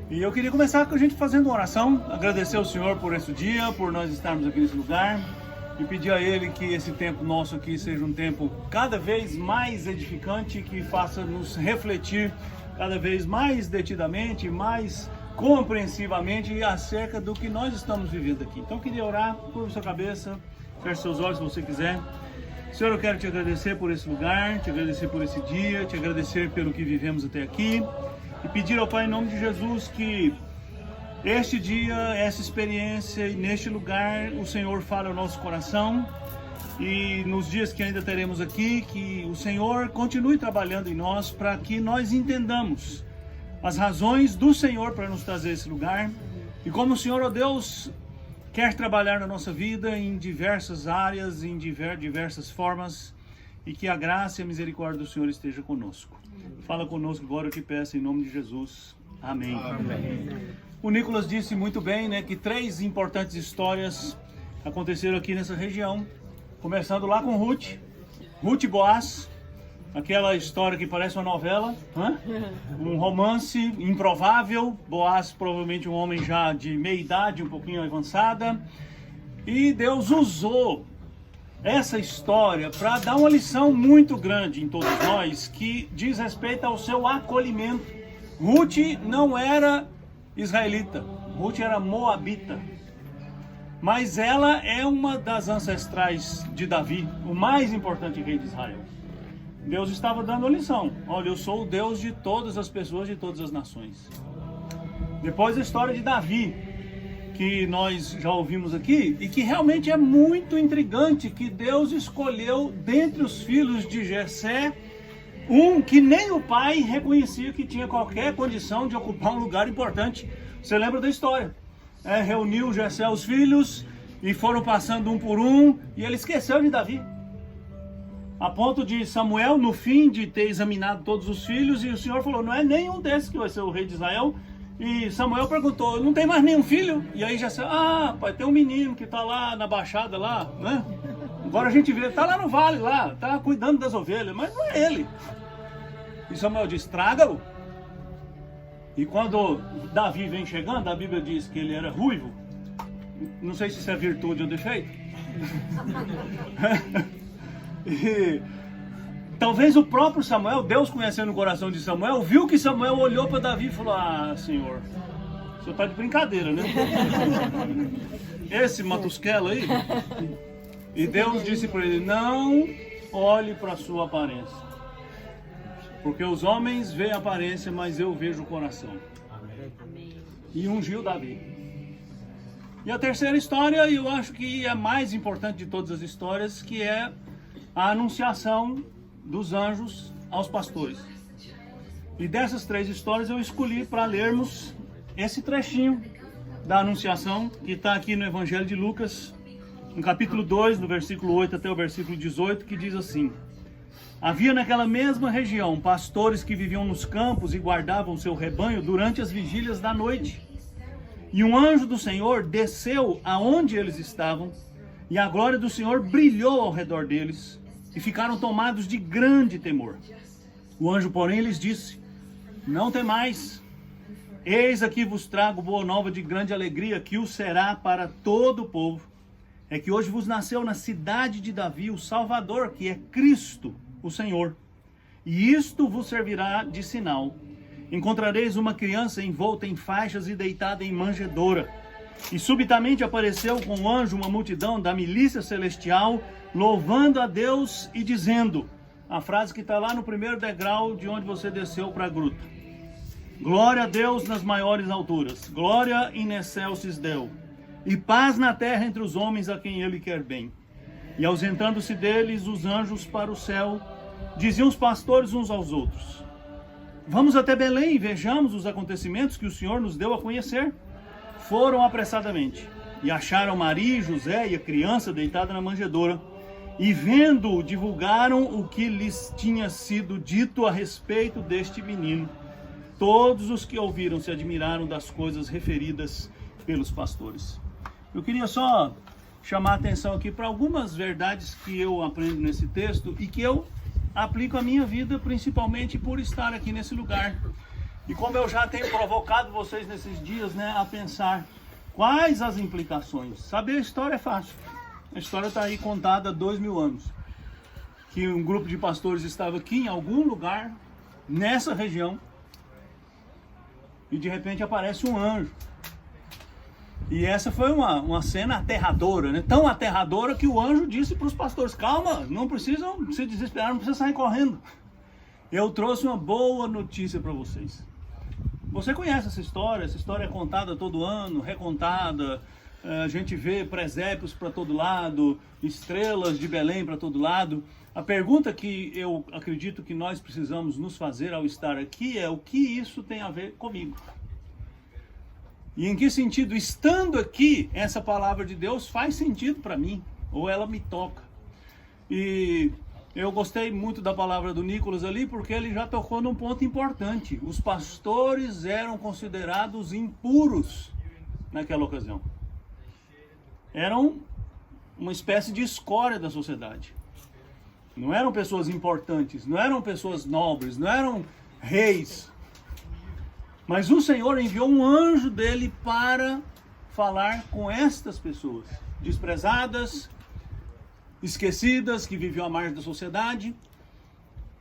E eu queria começar com a gente fazendo uma oração, agradecer ao Senhor por esse dia, por nós estarmos aqui nesse lugar e pedir a Ele que esse tempo nosso aqui seja um tempo cada vez mais edificante, que faça nos refletir cada vez mais detidamente, mais compreensivamente acerca do que nós estamos vivendo aqui. Então eu queria orar, curva sua cabeça, feche seus olhos se você quiser. Senhor, eu quero te agradecer por esse lugar, te agradecer por esse dia, te agradecer pelo que vivemos até aqui e pedir ao Pai em nome de Jesus que este dia, essa experiência e neste lugar o Senhor fale ao nosso coração e nos dias que ainda teremos aqui, que o Senhor continue trabalhando em nós para que nós entendamos as razões do Senhor para nos trazer esse lugar e como o Senhor, ó Deus, quer trabalhar na nossa vida em diversas áreas, em diversas formas, e que a graça e a misericórdia do Senhor esteja conosco. Fala conosco agora, eu te peço em nome de Jesus. Amém. Amém. O Nicolas disse muito bem, né, que 3 importantes histórias aconteceram aqui nessa região, começando lá com Ruth e Boaz, aquela história que parece uma novela, né? Um romance improvável. Boaz provavelmente um homem já de meia idade, um pouquinho avançada, e Deus usou essa história para dar uma lição muito grande em todos nós, que diz respeito ao seu acolhimento. Ruth não era israelita, Ruth era moabita, mas ela é uma das ancestrais de Davi, o mais importante rei de Israel. Deus estava dando a lição: olha, eu sou o Deus de todas as pessoas, de todas as nações. Depois a história de Davi, que nós já ouvimos aqui, e que realmente é muito intrigante, que Deus escolheu dentre os filhos de Jessé um que nem o pai reconhecia que tinha qualquer condição de ocupar um lugar importante. Você lembra da história? Reuniu Jessé os filhos e foram passando um por um, e ele esqueceu de Davi. A ponto de Samuel, no fim de ter examinado todos os filhos, e o Senhor falou: não é nenhum desses que vai ser o rei de Israel. E Samuel perguntou: não tem mais nenhum filho? E aí já disse: pai, tem um menino que está lá na baixada lá, né? Agora a gente vê, está lá no vale lá, está cuidando das ovelhas, mas não é ele. E Samuel diz: traga-o. E quando Davi vem chegando, a Bíblia diz que ele era ruivo. Não sei se isso é virtude ou defeito. E talvez o próprio Samuel, Deus conhecendo o coração de Samuel, viu que Samuel olhou para Davi e falou: Senhor, o senhor está de brincadeira, né? Esse matusquelo aí. E Deus disse para ele: não olhe para a sua aparência, porque os homens veem a aparência, mas eu vejo o coração. Amém. E ungiu Davi. E a terceira história, eu acho que é a mais importante de todas as histórias, que é a anunciação dos anjos aos pastores. E dessas 3 histórias eu escolhi para lermos esse trechinho da anunciação que está aqui no Evangelho de Lucas, no capítulo 2, do versículo 8 até o versículo 18, que diz assim: havia naquela mesma região pastores que viviam nos campos e guardavam seu rebanho durante as vigílias da noite. E um anjo do Senhor desceu aonde eles estavam, e a glória do Senhor brilhou ao redor deles, e ficaram tomados de grande temor. O anjo, porém, lhes disse: não temais, eis aqui vos trago boa nova de grande alegria, que o será para todo o povo. É que hoje vos nasceu na cidade de Davi o Salvador, que é Cristo, o Senhor. E isto vos servirá de sinal: encontrareis uma criança envolta em faixas e deitada em manjedoura. E subitamente apareceu com o anjo uma multidão da milícia celestial, louvando a Deus e dizendo, a frase que está lá no primeiro degrau de onde você desceu para a gruta: glória a Deus nas maiores alturas, glória in excelsis Deo, e paz na terra entre os homens a quem ele quer bem. E ausentando-se deles os anjos para o céu, diziam os pastores uns aos outros: vamos até Belém e vejamos os acontecimentos que o Senhor nos deu a conhecer. Foram apressadamente e acharam Maria e José e a criança deitada na manjedoura, e vendo-o, divulgaram o que lhes tinha sido dito a respeito deste menino. Todos os que ouviram se admiraram das coisas referidas pelos pastores. Eu queria só chamar a atenção aqui para algumas verdades que eu aprendo nesse texto e que eu aplico à minha vida, principalmente por estar aqui nesse lugar. E como eu já tenho provocado vocês nesses dias, né, a pensar quais as implicações. Saber a história é fácil. A história está aí contada há 2000 anos. Que um grupo de pastores estava aqui em algum lugar, nessa região, e de repente aparece um anjo. E essa foi uma cena aterradora, né? Tão aterradora que o anjo disse para os pastores: calma, não precisam se desesperar, não precisam sair correndo. Eu trouxe uma boa notícia para vocês. Você conhece essa história é contada todo ano, recontada, a gente vê presépios para todo lado, estrelas de Belém para todo lado. A pergunta que eu acredito que nós precisamos nos fazer ao estar aqui é: o que isso tem a ver comigo? E em que sentido, estando aqui, essa palavra de Deus faz sentido para mim, ou ela me toca? E eu gostei muito da palavra do Nicolas ali, porque ele já tocou num ponto importante. Os pastores eram considerados impuros naquela ocasião. Eram uma espécie de escória da sociedade. Não eram pessoas importantes, não eram pessoas nobres, não eram reis. Mas o Senhor enviou um anjo dele para falar com estas pessoas, desprezadas, esquecidas, que viviam à margem da sociedade.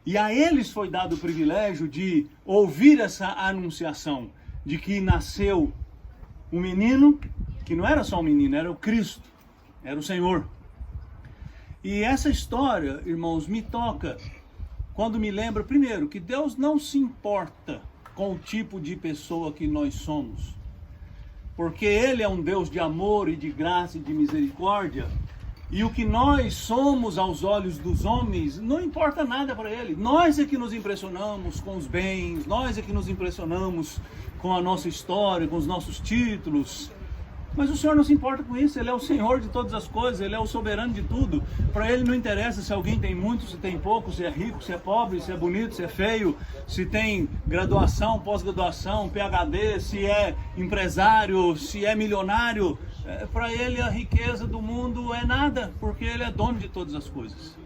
E a eles foi dado o privilégio de ouvir essa anunciação de que nasceu um menino, que não era só um menino, era o Cristo, era o Senhor. E essa história, irmãos, me toca quando me lembra, primeiro, que Deus não se importa com o tipo de pessoa que nós somos, porque Ele é um Deus de amor e de graça e de misericórdia, e o que nós somos aos olhos dos homens não importa nada para Ele. Nós é que nos impressionamos com os bens, nós é que nos impressionamos com a nossa história, com os nossos títulos. Mas o Senhor não se importa com isso. Ele é o Senhor de todas as coisas, Ele é o soberano de tudo. Para Ele não interessa se alguém tem muito, se tem pouco, se é rico, se é pobre, se é bonito, se é feio, se tem graduação, pós-graduação, PhD, se é empresário, se é milionário. Para Ele a riqueza do mundo é nada, porque Ele é dono de todas as coisas.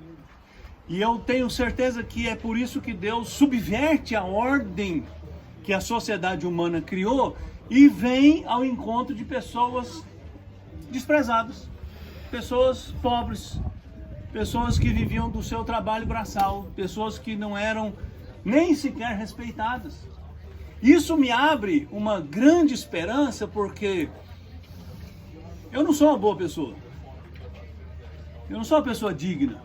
E eu tenho certeza que é por isso que Deus subverte a ordem que a sociedade humana criou e vem ao encontro de pessoas desprezadas, pessoas pobres, pessoas que viviam do seu trabalho braçal, pessoas que não eram nem sequer respeitadas. Isso me abre uma grande esperança, porque eu não sou uma boa pessoa, eu não sou uma pessoa digna.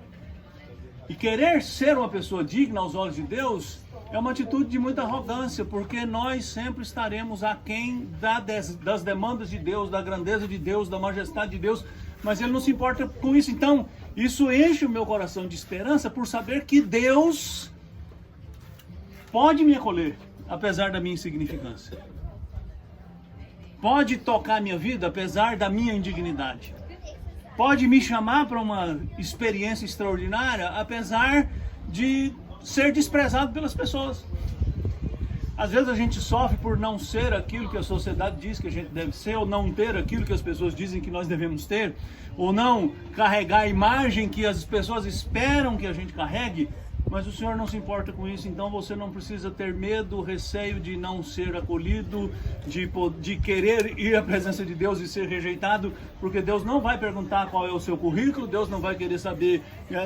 E querer ser uma pessoa digna aos olhos de Deus é uma atitude de muita arrogância, porque nós sempre estaremos aquém das demandas de Deus, da grandeza de Deus, da majestade de Deus, mas Ele não se importa com isso. Então, isso enche o meu coração de esperança por saber que Deus pode me acolher, apesar da minha insignificância. Pode tocar a minha vida, apesar da minha indignidade. Pode me chamar para uma experiência extraordinária, apesar de ser desprezado pelas pessoas. Às vezes a gente sofre por não ser aquilo que a sociedade diz que a gente deve ser, ou não ter aquilo que as pessoas dizem que nós devemos ter, ou não carregar a imagem que as pessoas esperam que a gente carregue. Mas o Senhor não se importa com isso, então você não precisa ter medo, receio de não ser acolhido, de querer ir à presença de Deus e ser rejeitado, porque Deus não vai perguntar qual é o seu currículo, Deus não vai querer saber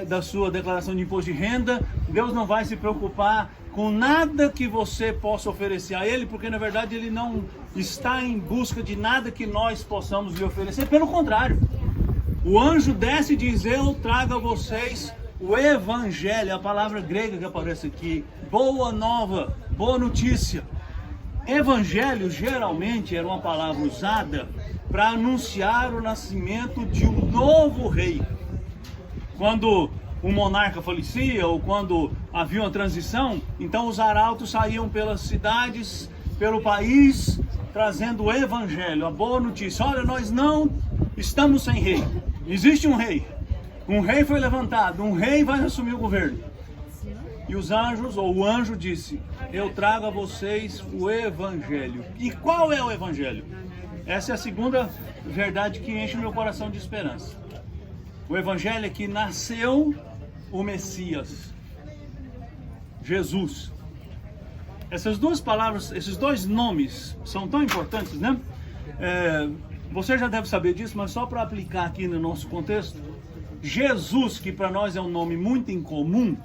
da sua declaração de imposto de renda, Deus não vai se preocupar com nada que você possa oferecer a Ele, porque na verdade Ele não está em busca de nada que nós possamos lhe oferecer, pelo contrário. O anjo desce e diz: eu trago a vocês o Evangelho, a palavra grega que aparece aqui, boa nova, boa notícia. Evangelho geralmente era uma palavra usada para anunciar o nascimento de um novo rei. Quando um monarca falecia ou quando havia uma transição, então os arautos saíam pelas cidades, pelo país, trazendo o Evangelho, a boa notícia. Olha, nós não estamos sem rei, existe um rei. Um rei foi levantado, um rei vai assumir o governo. E os anjos, ou o anjo disse: eu trago a vocês o Evangelho. E qual é o Evangelho? Essa é a segunda verdade que enche meu coração de esperança. O Evangelho é que nasceu o Messias, Jesus. Essas duas palavras, esses dois nomes são tão importantes, né? Você já deve saber disso, mas só para aplicar aqui no nosso contexto, Jesus, que para nós é um nome muito incomum,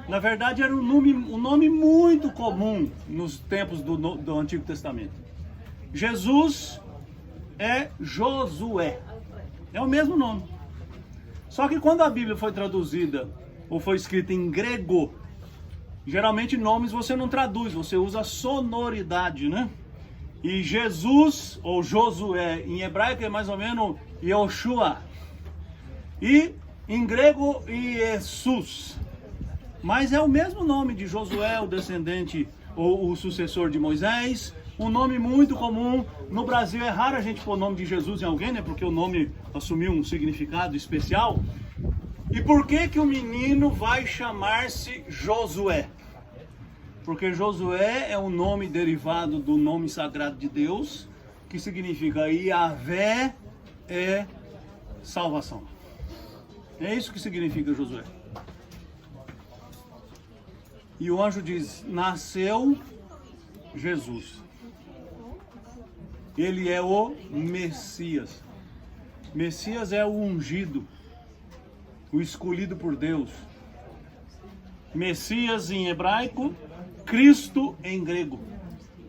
na verdade era um nome muito comum nos tempos do Antigo Testamento. Jesus é Josué, é o mesmo nome. Só que quando a Bíblia foi traduzida ou foi escrita em grego, geralmente nomes você não traduz, você usa a sonoridade, né? E Jesus, ou Josué, em hebraico é mais ou menos Yoshua. E em grego, Jesus. Mas é o mesmo nome de Josué, o descendente ou o sucessor de Moisés. Um nome muito comum. No Brasil é raro a gente pôr o nome de Jesus em alguém, né? Porque o nome assumiu um significado especial. E por que o menino vai chamar-se Josué? Porque Josué é um nome derivado do nome sagrado de Deus, que significa Yahvé é salvação. É isso que significa Josué. E o anjo diz, nasceu Jesus. Ele é o Messias. Messias é o ungido, o escolhido por Deus. Messias em hebraico, Cristo em grego.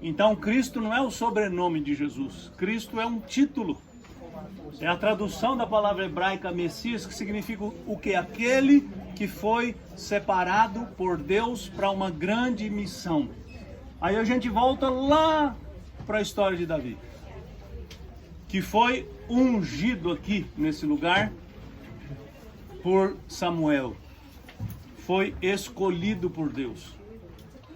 Então Cristo não é o sobrenome de Jesus. Cristo é um título. É a tradução da palavra hebraica Messias, que significa o que? Aquele que foi separado por Deus para uma grande missão. Aí a gente volta lá para a história de Davi, que foi ungido aqui nesse lugar por Samuel. Foi escolhido por Deus.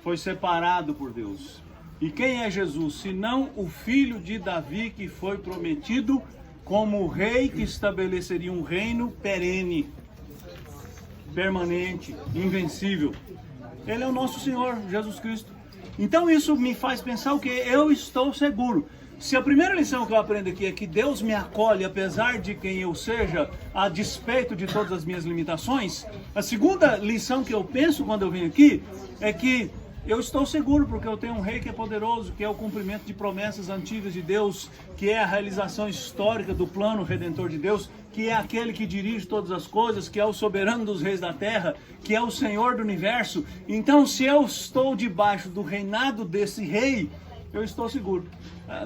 Foi separado por Deus. E quem é Jesus? Senão o filho de Davi, que foi prometido como o rei que estabeleceria um reino perene, permanente, invencível. Ele é o nosso Senhor, Jesus Cristo. Então isso me faz pensar o que? Eu estou seguro. Se a primeira lição que eu aprendo aqui é que Deus me acolhe apesar de quem eu seja, a despeito de todas as minhas limitações, a segunda lição que eu penso quando eu venho aqui é que eu estou seguro porque eu tenho um rei que é poderoso, que é o cumprimento de promessas antigas de Deus, que é a realização histórica do plano redentor de Deus, que é aquele que dirige todas as coisas, que é o soberano dos reis da terra, que é o Senhor do universo. Então, se eu estou debaixo do reinado desse rei, eu estou seguro.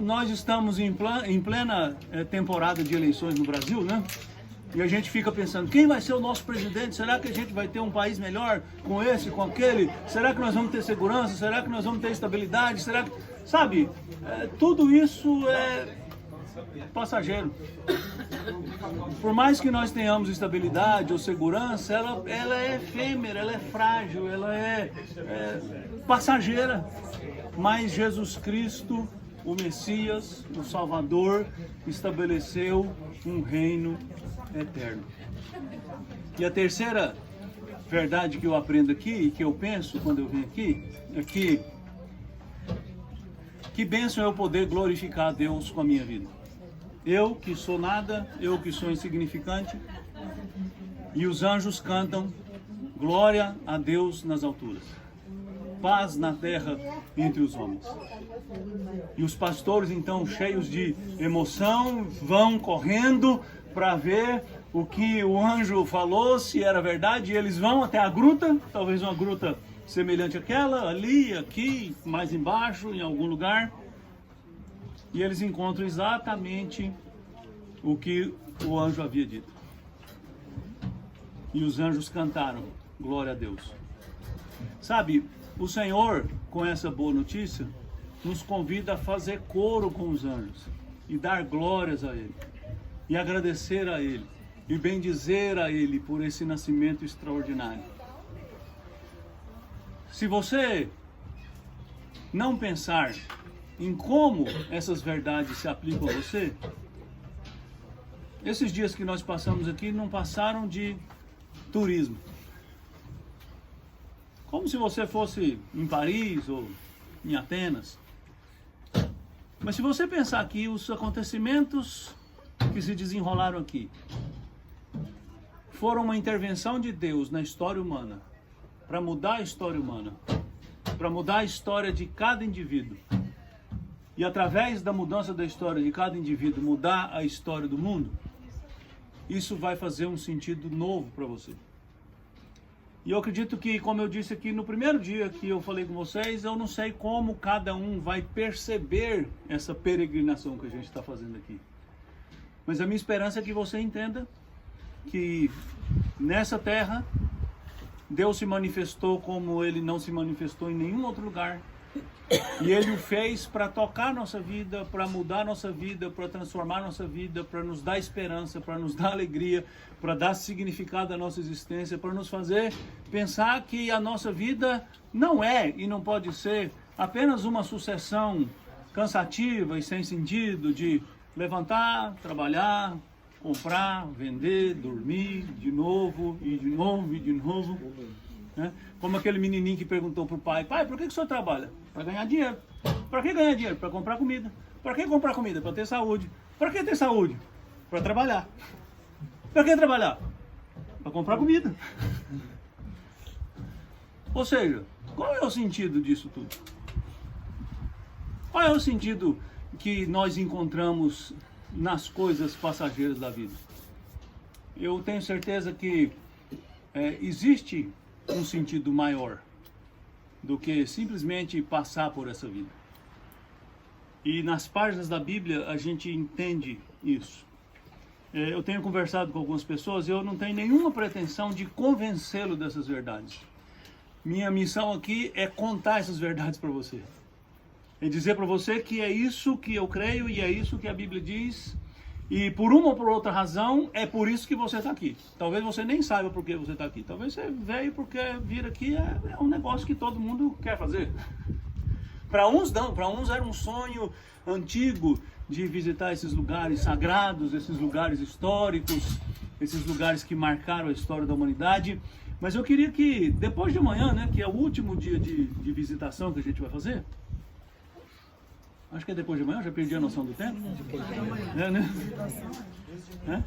Nós estamos em plena temporada de eleições no Brasil, né? E a gente fica pensando, quem vai ser o nosso presidente? Será que a gente vai ter um país melhor com esse, com aquele? Será que nós vamos ter segurança? Será que nós vamos ter estabilidade? Será que... Sabe, tudo isso é passageiro. Por mais que nós tenhamos estabilidade ou segurança, ela é efêmera, ela é frágil, ela é passageira. Mas Jesus Cristo, o Messias, o Salvador, estabeleceu um reino eterno. E a terceira verdade que eu aprendo aqui e que eu penso quando eu venho aqui é que bênção eu poder glorificar a Deus com a minha vida. Eu que sou nada, eu que sou insignificante, e os anjos cantam glória a Deus nas alturas, paz na terra entre os homens. E os pastores então, cheios de emoção, vão correndo para ver o que o anjo falou, se era verdade, e eles vão até a gruta, talvez uma gruta semelhante àquela, ali, aqui, mais embaixo, em algum lugar, e eles encontram exatamente o que o anjo havia dito. E os anjos cantaram, glória a Deus. Sabe, o Senhor, com essa boa notícia, nos convida a fazer coro com os anjos e dar glórias a Ele, e agradecer a Ele, e bendizer a Ele por esse nascimento extraordinário. Se você não pensar em como essas verdades se aplicam a você, esses dias que nós passamos aqui não passaram de turismo. Como se você fosse em Paris ou em Atenas. Mas se você pensar aqui, os acontecimentos que se desenrolaram aqui foram uma intervenção de Deus na história humana, para mudar a história humana. para mudar a história de cada indivíduo. E através da mudança da história de cada indivíduo, mudar a história do mundo, isso vai fazer um sentido novo para você. E eu acredito que, como eu disse aqui no primeiro dia que eu falei com vocês, eu não sei como cada um vai perceber essa peregrinação que a gente está fazendo aqui. Mas a minha esperança é que você entenda que nessa terra, Deus se manifestou como Ele não se manifestou em nenhum outro lugar. E Ele o fez para tocar nossa vida, para mudar nossa vida, para transformar nossa vida, para nos dar esperança, para nos dar alegria, para dar significado à nossa existência, para nos fazer pensar que a nossa vida não é e não pode ser apenas uma sucessão cansativa e sem sentido de levantar, trabalhar, comprar, vender, dormir, de novo, e de novo, e de novo. Né? Como aquele menininho que perguntou para o pai, pai, por que o senhor trabalha? Para ganhar dinheiro. Para que ganhar dinheiro? Para comprar comida. Para que comprar comida? Para ter saúde. Para que ter saúde? Para trabalhar. Para que trabalhar? Para comprar comida. Ou seja, qual é o sentido disso tudo? Qual é o sentido que nós encontramos nas coisas passageiras da vida? Eu tenho certeza que existe um sentido maior do que simplesmente passar por essa vida. E nas páginas da Bíblia a gente entende isso. Eu tenho conversado com algumas pessoas e eu não tenho nenhuma pretensão de convencê-lo dessas verdades. Minha missão aqui é contar essas verdades para você. É dizer para você que é isso que eu creio e é isso que a Bíblia diz. E por uma ou por outra razão, é por isso que você está aqui. Talvez você nem saiba por que você está aqui. Talvez você veio porque vir aqui é um negócio que todo mundo quer fazer. Para uns não, para uns era um sonho antigo de visitar esses lugares sagrados, esses lugares históricos, esses lugares que marcaram a história da humanidade. Mas eu queria que, depois de amanhã, né, que é o último dia de visitação que a gente vai fazer, acho que é depois de amanhã, eu já perdi a noção do tempo. Né?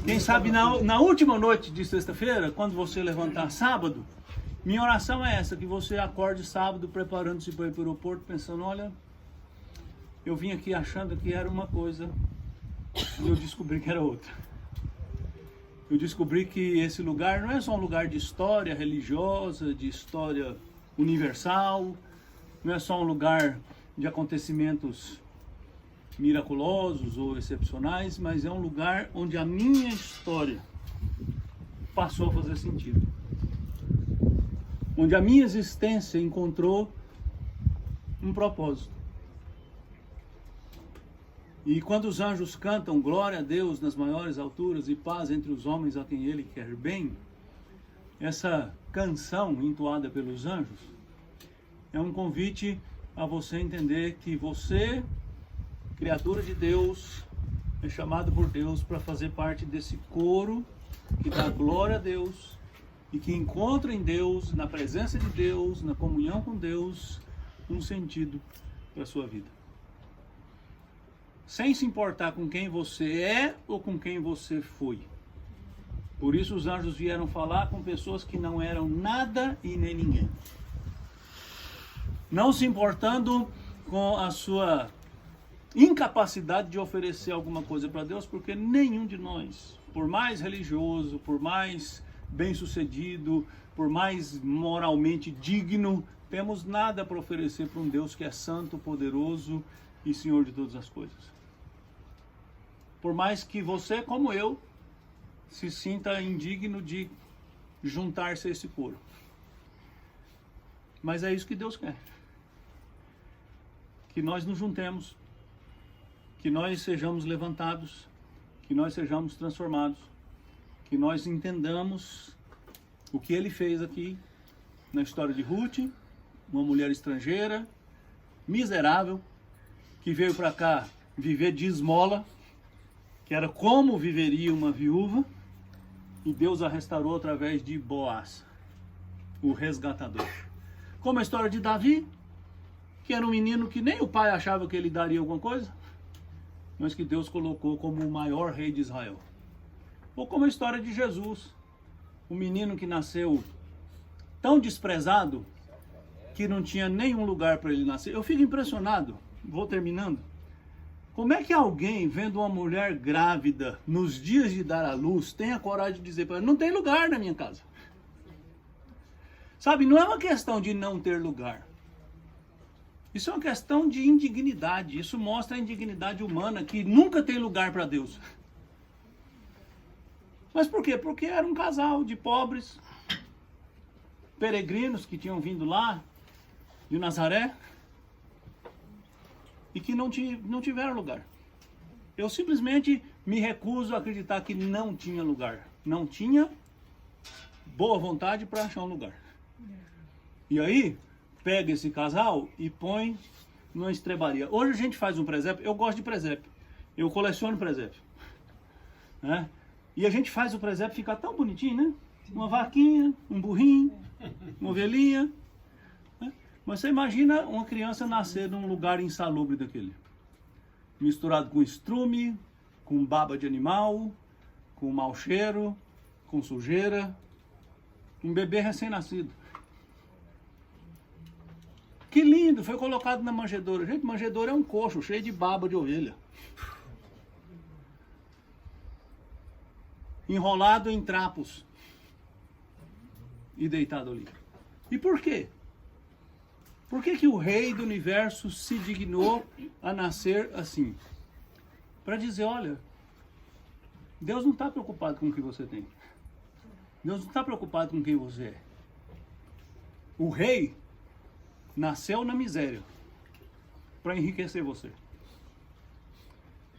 Quem sabe na última noite de sexta-feira, quando você levantar sábado, minha oração é essa, que você acorde sábado preparando-se para ir para o aeroporto, pensando, olha, eu vim aqui achando que era uma coisa e eu descobri que era outra. Eu descobri que esse lugar não é só um lugar de história religiosa, de história universal, não é só um lugar de acontecimentos miraculosos ou excepcionais, mas é um lugar onde a minha história passou a fazer sentido. Onde a minha existência encontrou um propósito. E quando os anjos cantam glória a Deus nas maiores alturas e paz entre os homens a quem Ele quer bem, essa canção entoada pelos anjos é um convite a você entender que você, criatura de Deus, é chamado por Deus para fazer parte desse coro que dá glória a Deus e que encontra em Deus, na presença de Deus, na comunhão com Deus, um sentido para a sua vida. Sem se importar com quem você é ou com quem você foi. Por isso os anjos vieram falar com pessoas que não eram nada e nem ninguém. Não se importando com a sua incapacidade de oferecer alguma coisa para Deus, porque nenhum de nós, por mais religioso, por mais bem-sucedido, por mais moralmente digno, temos nada para oferecer para um Deus que é santo, poderoso e Senhor de todas as coisas. Por mais que você, como eu, se sinta indigno de juntar-se a esse coro. Mas é isso que Deus quer. Que nós nos juntemos, que nós sejamos levantados, que nós sejamos transformados, que nós entendamos o que Ele fez aqui na história de Ruth, uma mulher estrangeira, miserável, que veio para cá viver de esmola, que era como viveria uma viúva, e Deus a restaurou através de Boaz, o resgatador. Como a história de Davi, que era um menino que nem o pai achava que ele daria alguma coisa, mas que Deus colocou como o maior rei de Israel. Ou como a história de Jesus, um menino que nasceu tão desprezado que não tinha nenhum lugar para ele nascer. Eu fico impressionado, vou terminando. Como é que alguém, vendo uma mulher grávida nos dias de dar à luz, tem a coragem de dizer para ela, não tem lugar na minha casa? Sabe, não é uma questão de não ter lugar. Isso é uma questão de indignidade. Isso mostra a indignidade humana, que nunca tem lugar para Deus. Mas por quê? Porque era um casal de pobres, peregrinos que tinham vindo lá de Nazaré e que não tiveram lugar. Eu simplesmente me recuso a acreditar que não tinha lugar. Não tinha boa vontade para achar um lugar. E aí, pega esse casal e põe numa estrebaria. Hoje a gente faz um presépio, eu gosto de presépio. Eu coleciono presépio. Né? E a gente faz o presépio ficar tão bonitinho, né? Uma vaquinha, um burrinho, uma ovelhinha. Né? Mas você imagina uma criança nascer num lugar insalubre daquele. Misturado com estrume, com baba de animal, com mau cheiro, com sujeira. Um bebê recém-nascido. Que lindo, foi colocado na manjedoura. Gente, manjedoura é um coxo cheio de baba de ovelha. Enrolado em trapos e deitado ali. E por quê? Por que o rei do universo se dignou a nascer assim? Para dizer, olha, Deus não está preocupado com o que você tem. Deus não está preocupado com quem você é. O rei nasceu na miséria para enriquecer você.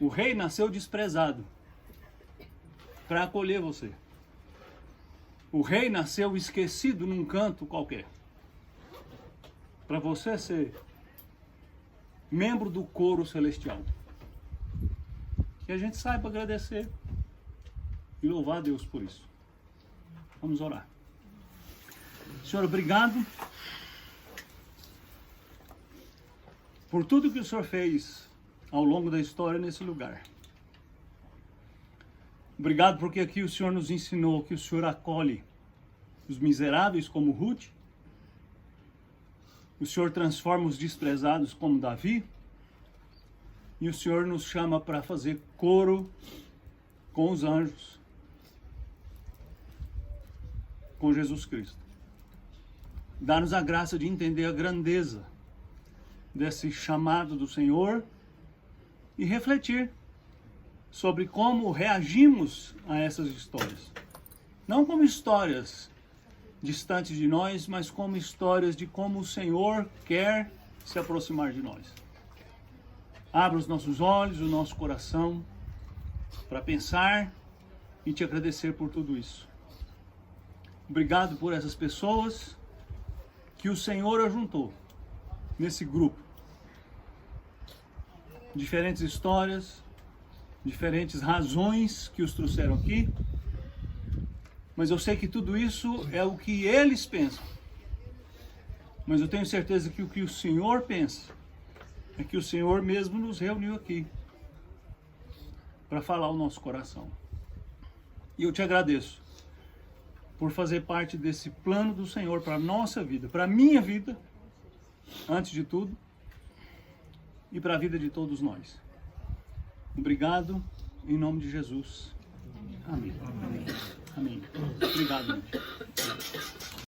O rei nasceu desprezado para acolher você. O rei nasceu esquecido num canto qualquer, para você ser membro do coro celestial. Que a gente saiba agradecer e louvar a Deus por isso. Vamos orar. Senhor, obrigado por tudo que o Senhor fez ao longo da história nesse lugar. Obrigado porque aqui o Senhor nos ensinou que o Senhor acolhe os miseráveis como Ruth. O Senhor transforma os desprezados como Davi. E o Senhor nos chama para fazer coro com os anjos, com Jesus Cristo. Dá-nos a graça de entender a grandeza desse chamado do Senhor e refletir sobre como reagimos a essas histórias. Não como histórias distantes de nós, mas como histórias de como o Senhor quer se aproximar de nós. Abra os nossos olhos, o nosso coração, para pensar e te agradecer por tudo isso. Obrigado por essas pessoas que o Senhor ajuntou nesse grupo. Diferentes histórias, diferentes razões que os trouxeram aqui, mas eu sei que tudo isso é o que eles pensam. Mas eu tenho certeza que o que o Senhor pensa é que o Senhor mesmo nos reuniu aqui para falar o nosso coração. E eu te agradeço por fazer parte desse plano do Senhor para a nossa vida, para a minha vida, antes de tudo, e para a vida de todos nós. Obrigado, em nome de Jesus. Amém. Amém. Obrigado, gente.